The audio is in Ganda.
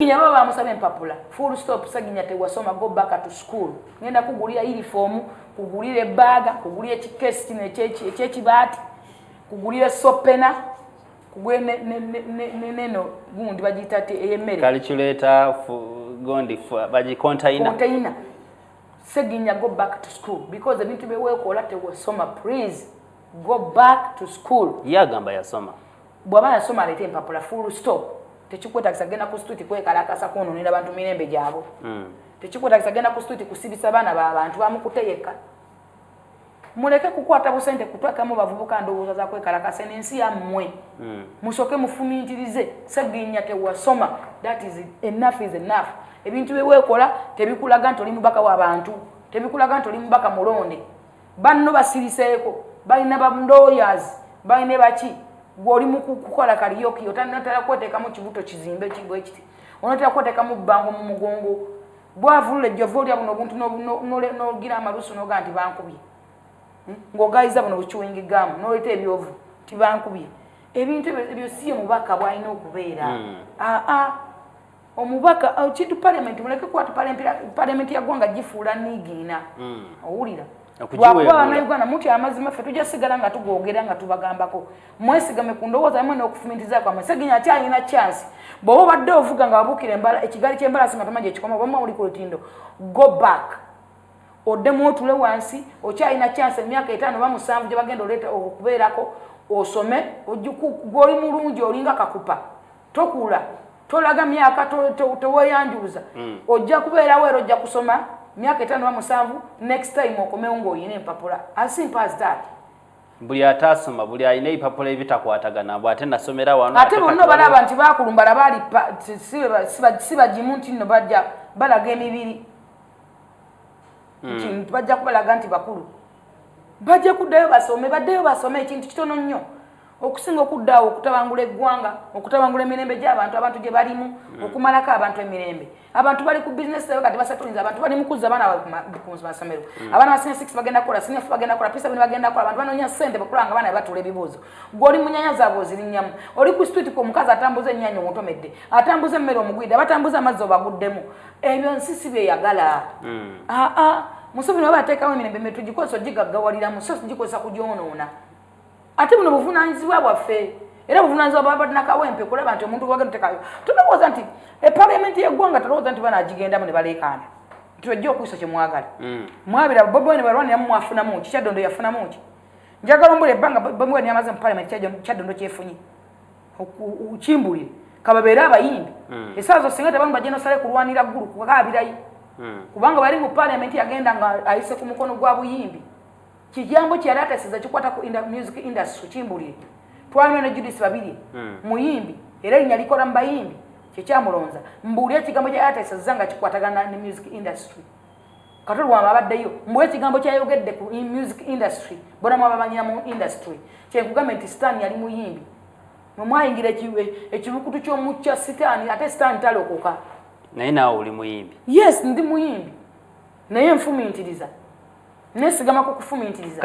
Ssegirinya baba bamusaba empapula full stop. Ssegirinya tewasoma, go back to school. Ngenda kugulira uniform, kugulira bag, kugulira ekikesi eky'ekibaati, kugulira sopena, kugwe neno gundi bagiyita ey'emmere calculator gondi baji container. Ssegirinya go back to school because ebintu byeweekola tewasoma. Please go back to school. Yagamba yasoma. Bw'aba yasoma aleete empapula full stop. Tekikwetagisa genda ku street kwekalakasa kwonoonera bantu mirembe gyabo. Tekikwetagisa genda ku street kusibisa baana b'abantu bamukuteyeka. Muleke kukwata busente kutwakamu bavubuka ndowooza za kwekalakasa n'ensi yammwe. Musoke mufumintirize. Ssegirinya tewasoma. That is enough is enough. Ebintu byeweekola tebikulaga nti oli mubaka w'abantu. Tebikulaga nti oli mubaka mulonde. Banno basiriseeko. Balina bamlawyers. Balina baki. Gwoli mu kukola kaliyoki otanatala kweteekamu kibuto kizimbe kigo ekiti. Onatala kweteekamu bbango mu mugongo. Bwavulula ejjovu lya buno obuntu n'ogira amalusu n'oga nti bankubye. Ng'ogayiza buno bukiwingi gamu n'oleta ebyovu tibankubye. Ebintu ebyo si omubaka bw'alina okubeera. Omubaka kintu parliament muleke kwata parliament ya ggwanga gifuula niigiina. Owulira? Lwakuba Uganda muti amazima ffe tujja sigala nga tugogera nga tubagambako. Mwesigame ku ndowooza mmwe n'okufumintiriza kwammwe. Ssegirinya akyalina chance. Bw'oba obadde ovuga nga wabuukira embala ekigali ky'embalasi nga tomanyi ekikoma bw'oba oli ku lutindo. Go back. Oddemu otule wansi, okyalina chance emyaka 5 oba 7 gye bagenda oleeta okubeerako, osome, gw'oli mulungi olinga kakupa. Tokula. Tolaga myaka teweeyanjuuza. Ojja kubeerawo era ojja kusoma. Myaka 5 oba 7 next time okomewo ng'olina empapula. As simple as that. Buli atasoma buli alina ebipapula ebitakwatagana bw'ate nasomera wano. Ate bonna balaba nti baakulumbala baali si bagimu nti nno bajja balaga emibiri. Bajja kubalaga nti bakulu. Bajja kuddayo basome, baddeyo basome ekintu kitono nnyo. Okusinga okuddaawo okutabangula eggwanga, okutabangula emirembe gy'abantu abantu gye balimu, okumalako abantu emirembe. Abantu bali ku business kati basatuliza abantu bali mu kuzza abaana ku masomero. Abaana ba senior 6 bagenda kukola, senior 4 bagenda kukola, pisa bino bagenda kukola, abantu banoonya ssente bakulanga abaana batula ebibuuzo. Gw'oli mu nnyanya zaabwe ozirinnyamu. Oli ku street ku omukazi atambuza ennyaanya omutomedde, atambuza emmere omugwidde, abatambuza amazzi obaguddemu. Ebyo nsi si byeyagala. Musobola baba ateekawo emirembe tugikozesa ogigaggawaliramu so tugikozesa kugyonoona. Ate buno buvunaanyizibwa bwaffe era buvunaanyizibwa bwaba tunakawempe kulaba nti omuntu bwagenda tekayo. Tulowooza nti parliament y'eggwanga tulowooza nti banaagigendamu ne baleekaana. Tuwejja okuyisa kye mwagala. Mwabira Bobi Wine balwanira mwafunamu ki, Kyaddondo yafunamu ki. Njagala ombula ebbanga Bobi Wine yamaze mu parliament Kyaddondo kyefunye. Kimbulire kababeera abayimbi. Essaawa zo singa tebamu bajja nosale kulwanira ggulu kukaabirayo. Kubanga bali mu parliament yagenda nga ayise ku mukono gwa buyimbi. Kijambo kyali atasiza kikwata ku music industry kimbulire. Twalina ne Judith babiri muyimbi era linnya likola mu bayimbi kyekyamulonza. Mbuulira ekigambo kya atasiza nga kikwatagana ne music industry. Katolu wabaddeyo mbuulira ekigambo kyayogedde ku music industry bona mwabamanyira mu industry. Kyekugamba nti Stan yali muyimbi. Mwayingira ekibukutu ky'omukya Stan ate Stan talokoka. Naye naawe oli muyimbi. Yes, ndi muyimbi. Naye nfumintiriza. Nesigama ku kufumintiriza.